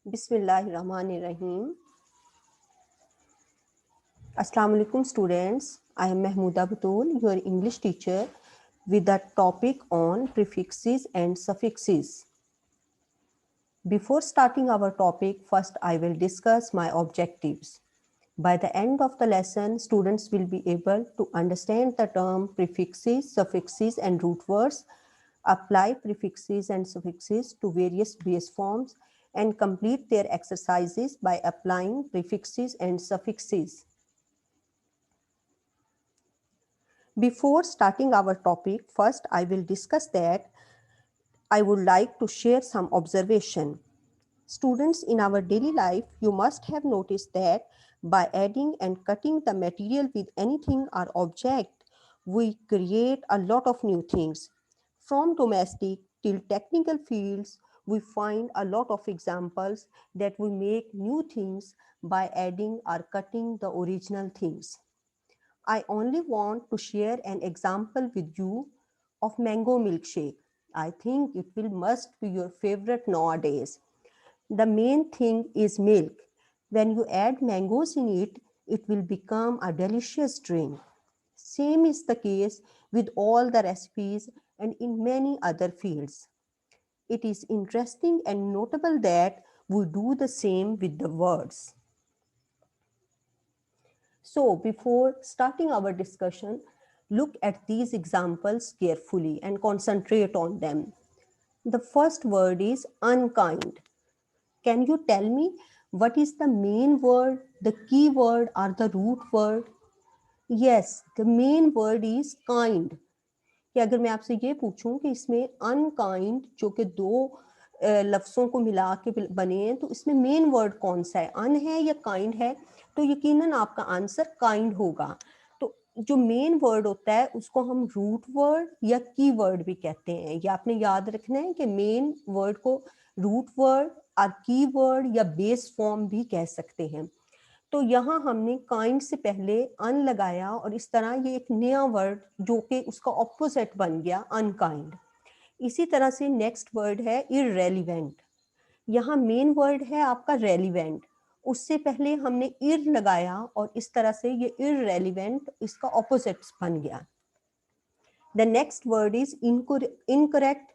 Bismillahirrahmanirrahim. Assalamu alaikum students. I am Mahmooda Batul, your English teacher, with the topic on prefixes and suffixes. Before starting our topic, first I will discuss my objectives. By the end of the lesson, students will be able to understand the term prefixes, suffixes, and root words, apply prefixes and suffixes to various base forms, and complete their exercises by applying prefixes and suffixes. Before starting our topic, first I will discuss that I would like to share some observation. Students, in our daily life, you must have noticed that by adding and cutting the material with anything or object, we create a lot of new things. From domestic till technical fields, we find a lot of examples that we make new things by adding or cutting the original things. I only want to share an example with you of mango milkshake. I think it will must be your favorite nowadays. The main thing is milk. When you add mangoes in it, it will become a delicious drink. Same is the case with all the recipes and in many other fields. It is interesting and notable that we do the same with the words. So before starting our discussion, look at these examples carefully and concentrate on them. The first word is unkind. Can you tell me what is the main word, the key word or the root word? Yes, the main word is kind. कि अगर मैं आपसे ये पूछूं कि इसमें unkind जो कि दो लफ्ज़ों को मिला के बने हैं, तो इसमें मेन वर्ड कौन सा है, अन है या काइंड है? तो यकीनन आपका आंसर काइंड होगा। तो जो मेन वर्ड होता है उसको हम रूट वर्ड या की वर्ड भी कहते हैं। ये आपने याद रखना है कि मेन वर्ड को रूट वर्ड और की वर्ड या बेस फॉर्म भी कह सकते हैं। तो यहाँ हमने काइंड से पहले अन लगाया और इस तरह ये एक नया वर्ड जो कि उसका ऑपोजिट बन गया अनकाइंड। इसी तरह से नेक्स्ट वर्ड है इररेलिवेंट। यहाँ मेन वर्ड है आपका रेलिवेंट, उससे पहले हमने इर लगाया और इस तरह से ये इररेलिवेंट इसका ऑपोजिट बन गया। The next word is incorrect.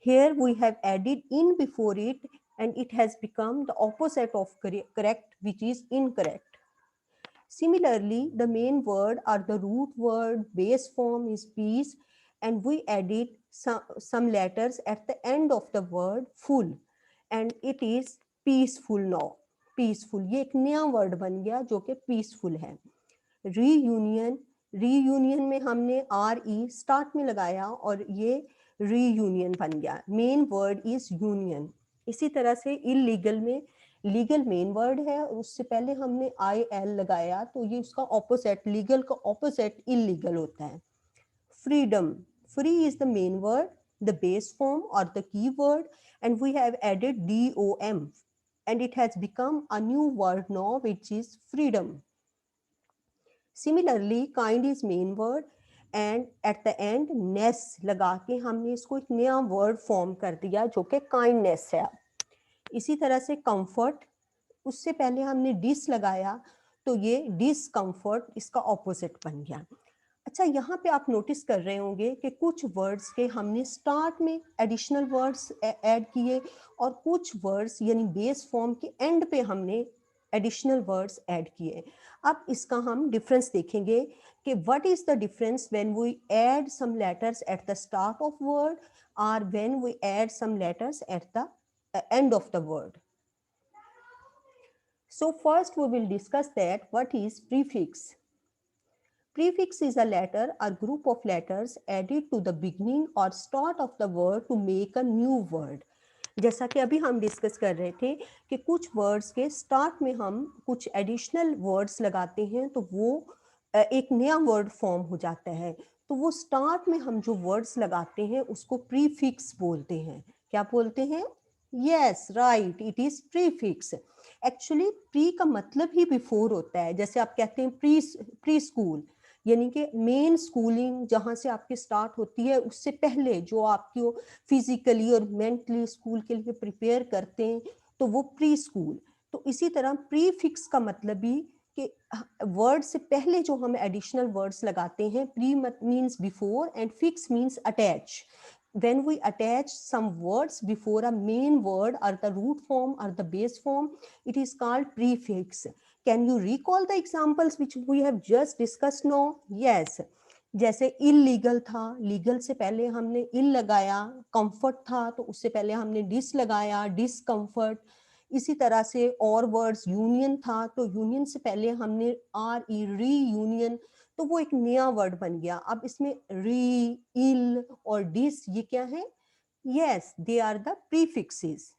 Here we have added in before it and it has become the opposite of correct, which is incorrect. Similarly, the main word or the root word base form is peace and we added some letters at the end of the word full and it is peaceful now. Peaceful, ये एक नया word बन गया जो कि peaceful है। Reunion, reunion में हमने आर ई स्टार्ट में लगाया और ये रीयूनियन बन गया। Main word is union. इसी तरह से इलीगल में लीगल मेन वर्ड है, उससे पहले हमने आई एल लगाया तो ये उसका ऑपोजिट, लीगल का ऑपोजिट इलीगल होता है। Freedom, free is the main word, the base form और the key word and we have added D O M and it has become a new word now which is freedom. Similarly, kind is main word and at the end ness लगा के हमने इसको एक नया word form कर दिया जो कि kindness है। इसी तरह से comfort, उससे पहले हमने dis लगाया तो ये discomfort इसका opposite बन गया। अच्छा, यहाँ पे आप नोटिस कर रहे होंगे कि कुछ वर्ड्स के हमने स्टार्ट में एडिशनल वर्ड्स ऐड किए और कुछ वर्ड्स यानी बेस फॉर्म के एंड पे हमने एडिशनल वर्ड्स ऐड किए। अब इसका हम डिफरेंस देखेंगे कि what is the difference when we add some letters at the start of word और when we add some letters at the end of the word. So first we will discuss that what is prefix. Prefix is a letter or group of letters added to the beginning or start of the word to make a new word. जैसा कि अभी हम discuss कर रहे थे कि कुछ words के स्टार्ट में हम कुछ एडिशनल वर्ड्स लगाते हैं तो वो एक नया वर्ड फॉर्म हो जाता है। तो वो स्टार्ट में हम जो वर्ड्स लगाते हैं उसको प्रीफिक्स बोलते हैं। क्या बोलते हैं? Yes, right, it is prefix. Actually pre का मतलब ही बिफोर होता है। जैसे आप कहते हैं प्री स्कूल, यानी कि मेन स्कूलिंग जहाँ से आपकी स्टार्ट होती है उससे पहले जो आपको फिजिकली और मेंटली स्कूल के लिए प्रिपेयर करते हैं तो वो प्री स्कूल। तो इसी तरह प्रीफिक्स का मतलब भी कि वर्ड से पहले जो हम एडिशनल वर्ड्स लगाते हैं, pre means before and fix means attach. When we attach some words before a main word or the root form or the base form, it is called prefix. Can you recall the examples which we have just discussed now? Yes. जैसे illegal था, legal से पहले हमने इल लगाया, comfort था तो उससे पहले हमने डिस लगाया, डिसकंफर्ट. इसी तरह से और वर्ड्स, यूनियन था तो यूनियन से पहले हमने आर ई री यूनियन, तो वो एक नया वर्ड बन गया. अब इसमें री, इल और डिस ये क्या है? Yes, they are the prefixes.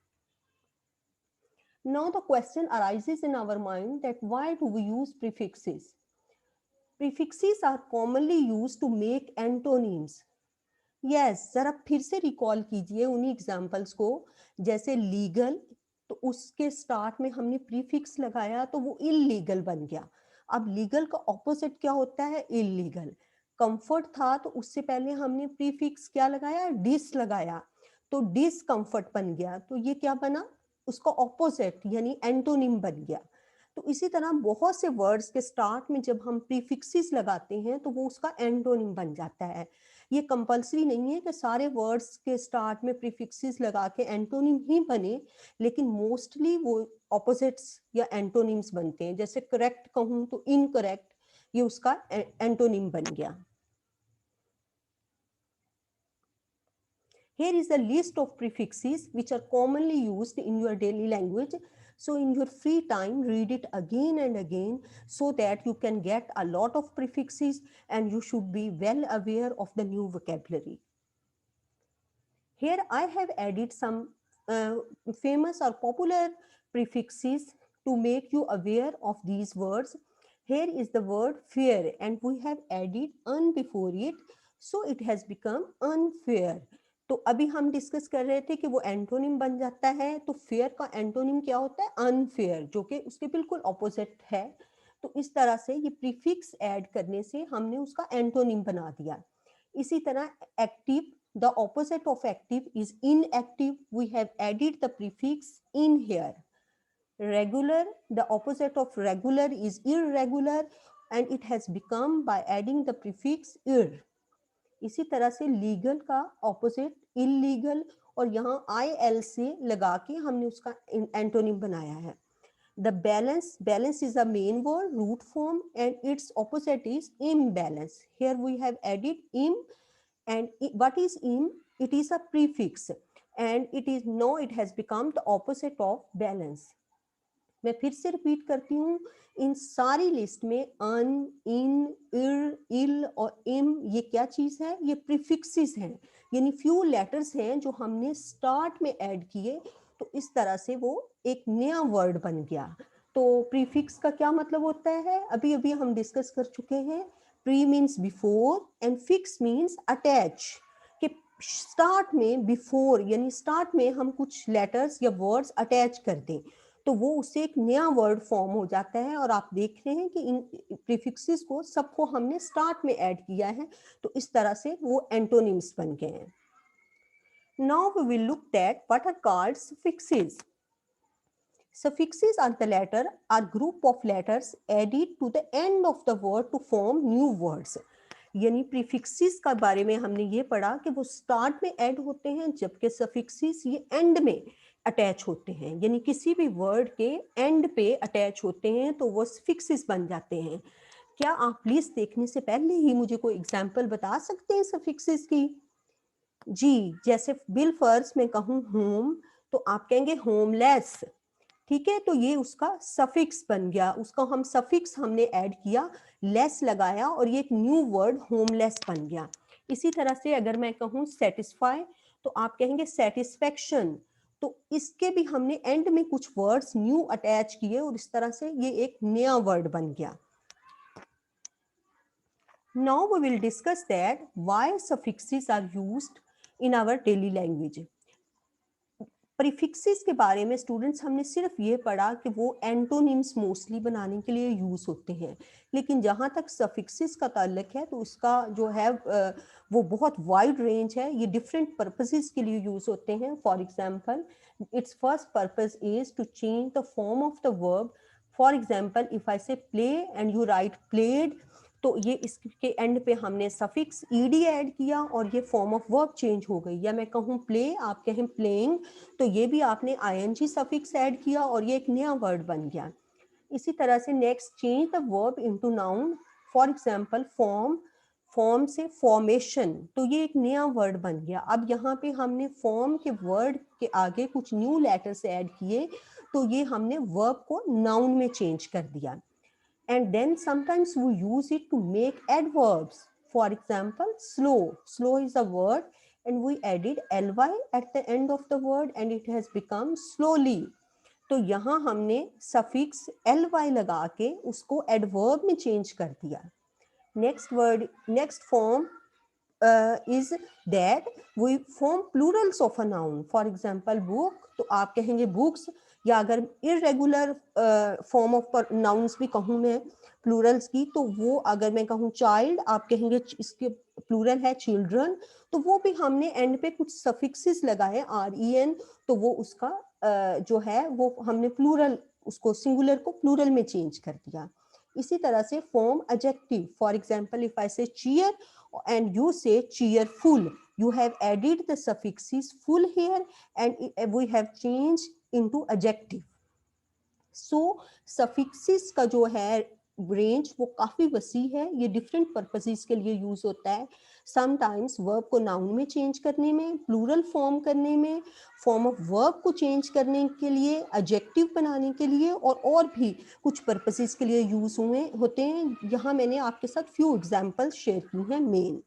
Now the question arises in our mind that why do we use prefixes? Prefixes are commonly used to make antonyms. Yes, जरा फिर से रिकॉल कीजिए उन्हीं एग्जाम्पल्स को. जैसे लीगल, तो उसके स्टार्ट में हमने प्रीफिक्स लगाया तो वो इलीगल बन गया. अब लीगल का ऑपोजिट क्या होता है? इलीगल. कंफर्ट था तो उससे पहले हमने प्रीफिक्स क्या लगाया? डिस लगाया, तो डिसकंफर्ट बन गया. तो ये क्या बना? उसका ऑपोजिट यानी एंटोनिम बन गया. तो इसी तरह बहुत से वर्ड्स के स्टार्ट में जब हम प्रीफिक्सेस लगाते हैं तो वो उसका एंटोनिम बन जाता है. ये कंपलसरी नहीं है कि सारे वर्ड्स के स्टार्ट में प्रीफिक्सेस लगा के एंटोनिम ही बने, लेकिन मोस्टली वो ऑपोजिट्स या एंटोनिम्स बनते हैं. जैसे करेक्ट कहूं तो इनकरेक्ट, ये उसका एंटोनिम बन गया. Here is a list of prefixes which are commonly used in your daily language. So in your free time, read it again and again so that you can get a lot of prefixes and you should be well aware of the new vocabulary. Here I have added some famous or popular prefixes to make you aware of these words. Here is the word fair and we have added un before it, so it has become unfair. तो अभी हम discuss कर रहे थे कि वो antonym बन जाता है, तो फेयर का एंटोनिम क्या होता है? अनफेयर, जो कि उसके बिल्कुल ऑपोजिट है. तो इस तरह से ये प्रीफिक्स ऐड करने से हमने उसका एंटोनिम बना दिया. इसी तरह active, the opposite of active is inactive. We have added the prefix in here. Regular, the opposite of regular is irregular and it has become by adding the prefix ir. इसी तरह से legal का opposite illegal, और यहाँ IL से लगा के हमने उसका एंटोनिम बनाया है. The balance, balance is a main word, root form, and its opposite is imbalance. Here we have added im, and what is im? It is a prefix and it is now it has become the opposite of balance. मैं फिर से repeat करती हूँ, इन सारी list में अन, इन, इर, इल और इम ये क्या चीज है? ये प्रीफिक्सेस हैं, यानी फ्यू लेटर्स हैं जो हमने स्टार्ट में ऐड किए, तो इस तरह से वो एक नया वर्ड बन गया. तो प्रीफिक्स का क्या मतलब होता है? अभी अभी हम डिस्कस कर चुके हैं. Pre means before and fix means attach. कि स्टार्ट में बिफोर यानी स्टार्ट में हम कुछ लेटर्स या वर्ड्स अटैच कर दें तो वो उससे एक नया वर्ड फॉर्म हो जाता है. और आप देख रहे हैं कि इन प्रीफिक्सेस को सबको हमने स्टार्ट में ऐड किया है, तो इस तरह से वो एंटोनिम्स बन गए हैं. Now we will look that what are called suffixes. Suffixes are the letter or group of letters added to the end of the word to form new words. यानी प्रीफिक्सेस का बारे में हमने ये पढ़ा कि वो स्टार्ट में ऐड होते हैं, जबकि सफिक्सेस ये एंड में अटैच होते हैं. यानी किसी भी वर्ड के एंड पे अटैच होते हैं तो वो सफिक्सेस बन जाते हैं. क्या आप लिस्ट देखने से पहले ही मुझे कोई एग्जाम्पल बता सकते हैं सफिक्सेस की? जी, जैसे बिल फर्ज में कहूँ होम, तो आप कहेंगे होमलेस. ठीक है, तो ये उसका सफिक्स बन गया. उसका हम सफिक्स हमने ऐड किया, लेस लगाया और ये एक न्यू वर्ड होमलेस बन गया. इसी तरह से अगर मैं कहूँ सेटिस्फाई, तो आप कहेंगे सेटिस्फेक्शन. तो इसके भी हमने एंड में कुछ वर्ड्स न्यू अटैच किए और इस तरह से ये एक नया वर्ड बन गया. Now we will discuss that why suffixes are used in our daily language. Prefixes के बारे में स्टूडेंट्स हमने सिर्फ ये पढ़ा कि वो एंटोनिम्स मोस्टली बनाने के लिए यूज़ होते हैं, लेकिन जहाँ तक सफिक्सेस का ताल्लुक है तो उसका जो है वो बहुत वाइड रेंज है, ये डिफरेंट पर्पसेस के लिए यूज़ होते हैं. For example, it's first purpose is to change the form of the verb. For example, if I say play and you write played, तो ये इसके एंड पे हमने सफिक्स ed ऐड किया और ये फॉर्म ऑफ वर्ब चेंज हो गई. या मैं कहूँ प्ले, आप कहें प्लेइंग, तो ये भी आपने ing सफिक्स ऐड किया और ये एक नया वर्ड बन गया. इसी तरह से next, change the verb into noun. For example, form से फॉर्मेशन, तो ये एक नया वर्ड बन गया. अब यहाँ पे हमने फॉर्म के वर्ड के आगे कुछ न्यू लेटर्स ऐड किए, तो ये हमने वर्ब को नाउन में चेंज कर दिया. And then sometimes we use it to make adverbs. For example, slow. Slow is a word and we added ly at the end of the word and it has become slowly. तो यहाँ हमने suffix ly लगा के उसको adverb में change कर दिया. Next form is that we form plurals of a noun. For example, book, तो आप कहेंगे books. या अगर इरेगुलर फॉर्म ऑफ नाउन्स भी कहूँ मैं प्लूरल्स की, तो वो अगर मैं कहूँ चाइल्ड, आप कहेंगे इसके प्लूरल है चिल्ड्रन, तो वो भी हमने एंड पे कुछ सफिक्सेस लगाए ren, तो वो उसका जो है वो हमने प्लूरल, उसको सिंगुलर को प्लूरल में चेंज कर दिया. इसी तरह से form adjective. For example, if I से cheer and you say cheerful, you have added the suffixes full here and we have changed into adjective. So suffixes का जो है रेंज वो काफी वसी है, ये डिफरेंट पर्पसेस के लिए यूज होता है. समटाइम्स वर्ब को नाउन में चेंज करने में, प्लूरल फॉर्म करने में, फॉर्म ऑफ वर्ब को चेंज करने के लिए, एडजेक्टिव बनाने के लिए, और भी कुछ पर्पसेस के लिए यूज होते हैं. यहाँ मैंने आपके साथ फ्यू एग्जांपल्स शेयर की हैं main.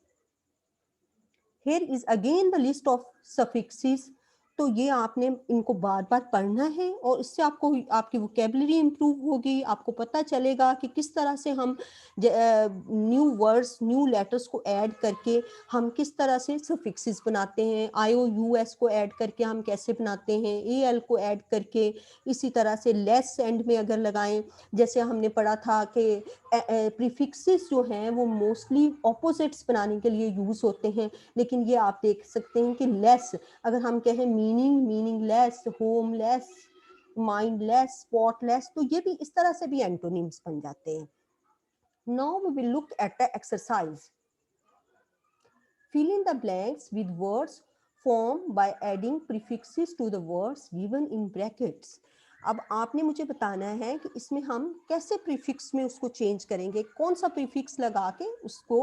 Here is again the list of suffixes. तो ये आपने इनको बार बार पढ़ना है और इससे आपको आपकी वोकेबलरी इम्प्रूव होगी. आपको पता चलेगा कि किस तरह से हम न्यू वर्ड्स, न्यू लेटर्स को ऐड करके हम किस तरह से सफिक्सेस बनाते हैं. IOUS को ऐड करके हम कैसे बनाते हैं, AL को ऐड करके. इसी तरह से लेस एंड में अगर लगाएं, जैसे हमने पढ़ा था कि प्रीफिक्सेस जो हैं वो मोस्टली ऑपोजिट्स बनाने के लिए यूज़ होते हैं, लेकिन ये आप देख सकते हैं कि लेस, अगर हम कहें meaning, meaningless, homeless, mindless, spotless, तो ये भी इस तरह से भी एंटोनिम्स बन जाते हैं. Now we will look at the exercise. fill in the blanks with words formed by adding prefixes to the words given in brackets. अब आपने मुझे बताना है कि इसमें हम कैसे प्रीफिक्स में उसको चेंज करेंगे, कौन सा प्रीफिक्स लगा के उसको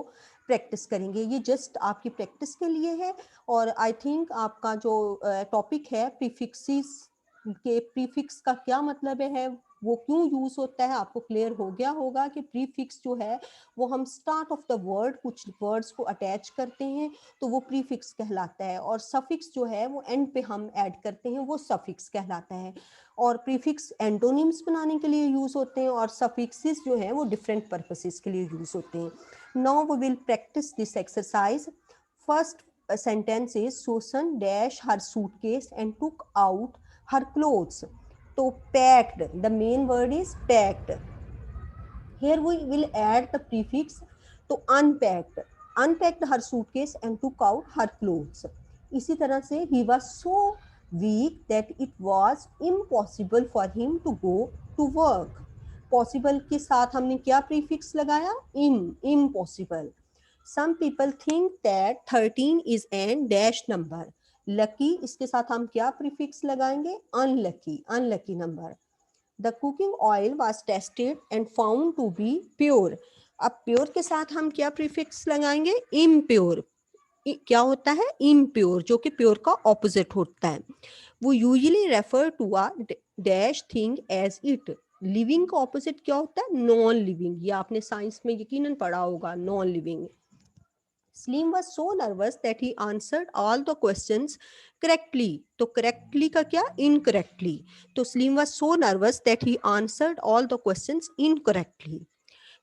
प्रैक्टिस करेंगे. ये जस्ट आपकी प्रैक्टिस के लिए है और आई थिंक आपका जो टॉपिक है प्रीफिक्सेस के, प्रीफिक्स का क्या मतलब है, वो क्यों यूज होता है, आपको क्लियर हो गया होगा कि प्रीफिक्स जो है वो हम स्टार्ट ऑफ द वर्ड कुछ वर्ड्स को अटैच करते हैं तो वो प्रीफिक्स कहलाता है, और सफिक्स जो है वो एंड पे हम ऐड करते हैं वो सफिक्स कहलाता है. और प्रीफिक्स एंटोनिम्स बनाने के लिए यूज होते हैं और सफिक्सेस जो है वो डिफरेंट पर्पसेस के लिए यूज होते हैं. Now we will practise this exercise. First sentence is Susan dash her suitcase and took out her clothes. So packed, the main word is packed. Here we will add the prefix to unpacked. Unpacked her suitcase and took out her clothes. इसी तरह से he was so weak that it was impossible for him to go to work. Possible के साथ हमने क्या prefix लगाया? Impossible. Some people think that 13 is an dash number. Lucky, इसके साथ हम क्या प्रीफिक्स लगाएंगे? Unlucky number. The cooking oil was tested and found to be pure. अब प्योर के साथ हम क्या प्रीफिक्स लगाएंगे? इम्प्योर. क्या होता है? इम्प्योर, जो कि प्योर का ऑपोजिट होता है. वो usually refer to a dash thing as it. Living का ऑपोजिट क्या होता है? Non living. ये आपने साइंस में यकीनन पढ़ा होगा, non living. Slim was so nervous that he answered all the questions correctly. तो correctly का क्या? Incorrectly. तो Slim was so nervous that he answered all the questions incorrectly.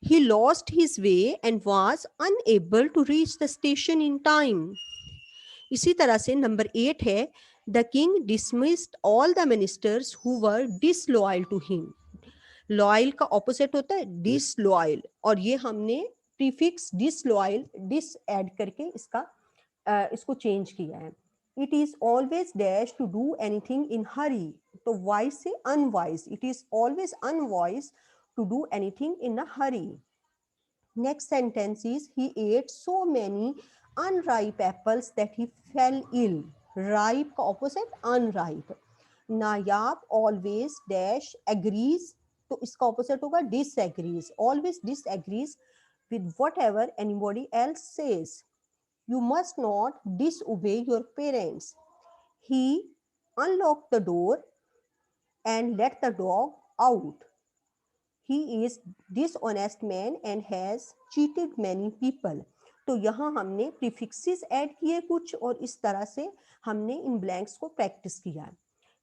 He lost his way and was unable to reach the station in time. इसी तरह से number 8 है, The king dismissed all the ministers who were disloyal to him. Loyal का opposite होता है disloyal, और ये हमने प्रीफिक्स डिसलॉयल डिस ऐड करके इसको चेंज किया है. It is always dash to do anything in hurry, तो वाइज से unwise, it is always unwise to do anything in a hurry. Next sentence is he ate so many unripe apples that he fell ill. Ripe का opposite unripe. नायाब always dash agrees, तो इसका opposite होगा disagrees. Always disagrees with whatever anybody else says. You must not disobey your parents. He unlocked the door and let the dog out. He is dishonest man and has cheated many people. तो यहाँ हमने prefixes add किए कुछ, और इस तरह से हमने इन ब्लैंक्स को प्रैक्टिस किया.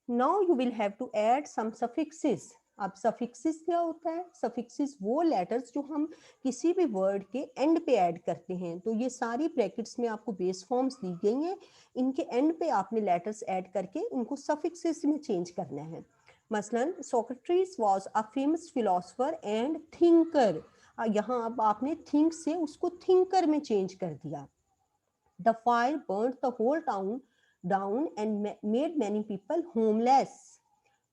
Now you will have to add some suffixes. अब सफिक्सेस क्या होता है? सफिक्सेस वो लेटर्स जो हम किसी भी वर्ड के एंड पे ऐड करते हैं. तो ये सारी ब्रैकेट्स में आपको बेस फॉर्म्स दी गई हैं, इनके एंड पे आपने लेटर्स ऐड करके इनको सफिक्सेस में चेंज करना है. मसलन Socrates was a famous philosopher and thinker. यहाँ अब आपने थिंक से उसको थिंकर में चेंज कर दिया. The fire burned the whole town down and made many people homeless.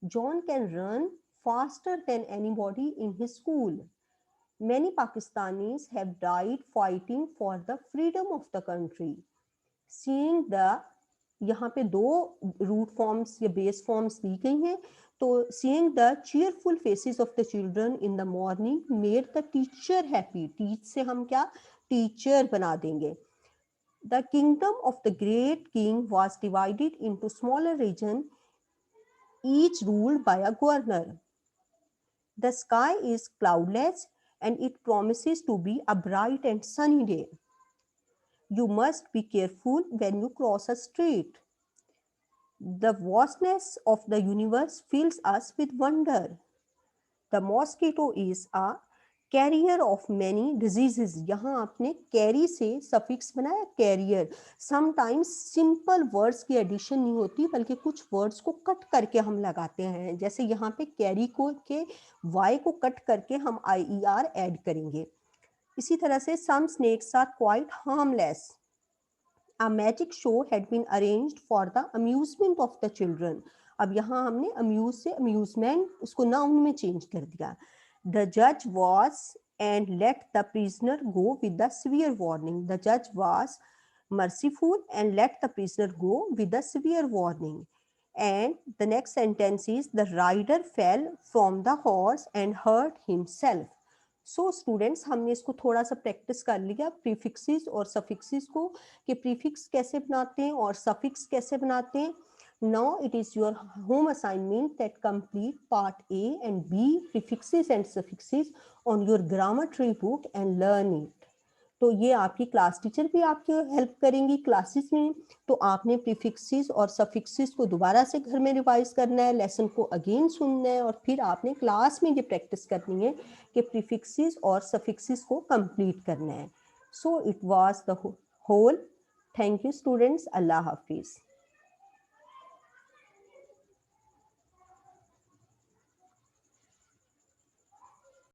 John can run faster than anybody in his school. Many Pakistanis have died fighting for the freedom of the country. Seeing the, यहाँ पे दो root forms या base forms दी गई हैं. तो seeing the cheerful faces of the children in the morning made the teacher happy. Teach से हम क्या टीचर बना देंगे. The kingdom of the great king was divided into smaller regions, each ruled by a governor. The sky is cloudless and it promises to be a bright and sunny day. You must be careful when you cross a street. The vastness of the universe fills us with wonder. The mosquito is a carrier of many diseases. यहाँ आपने carry से suffix बनाया career. Sometimes simple words की addition नहीं होती, बल्कि कुछ words को कट करके हम लगाते हैं. जैसे यहाँ पे कैरी को के वाई को कट करके हम IER ऐड करेंगे. इसी तरह से some snakes are quite harmless. A magic show had been arranged for the amusement of the children. अब यहाँ हमने अम्यूज से अम्यूजमेंट उसको नाउन में चेंज कर दिया. The judge was and let the prisoner go with the severe warning. The judge was merciful and let the prisoner go with the severe warning. And the next sentence is the rider fell from the horse and hurt himself. So students, हमने इसको थोड़ा सा practice कर लिया prefixes और suffixes को, कि prefix कैसे बनाते हैं और सफिक्स कैसे बनाते हैं. Now it is your home assignment that complete part A and B prefixes and suffixes on your grammar tree book and learn it. तो ये आपकी क्लास टीचर भी आपकी हेल्प करेंगी क्लासेस में. तो आपने प्रीफिक्सेस और सफिक्सेस को दोबारा से घर में रिवाइज करना है, लेसन को अगेन सुनना है, और फिर आपने क्लास में ये प्रैक्टिस करनी है कि प्रीफिक्सेस और सफिक्सेस को कंप्लीट करना है. So it was the whole. Thank you students. अल्लाह हाफिज.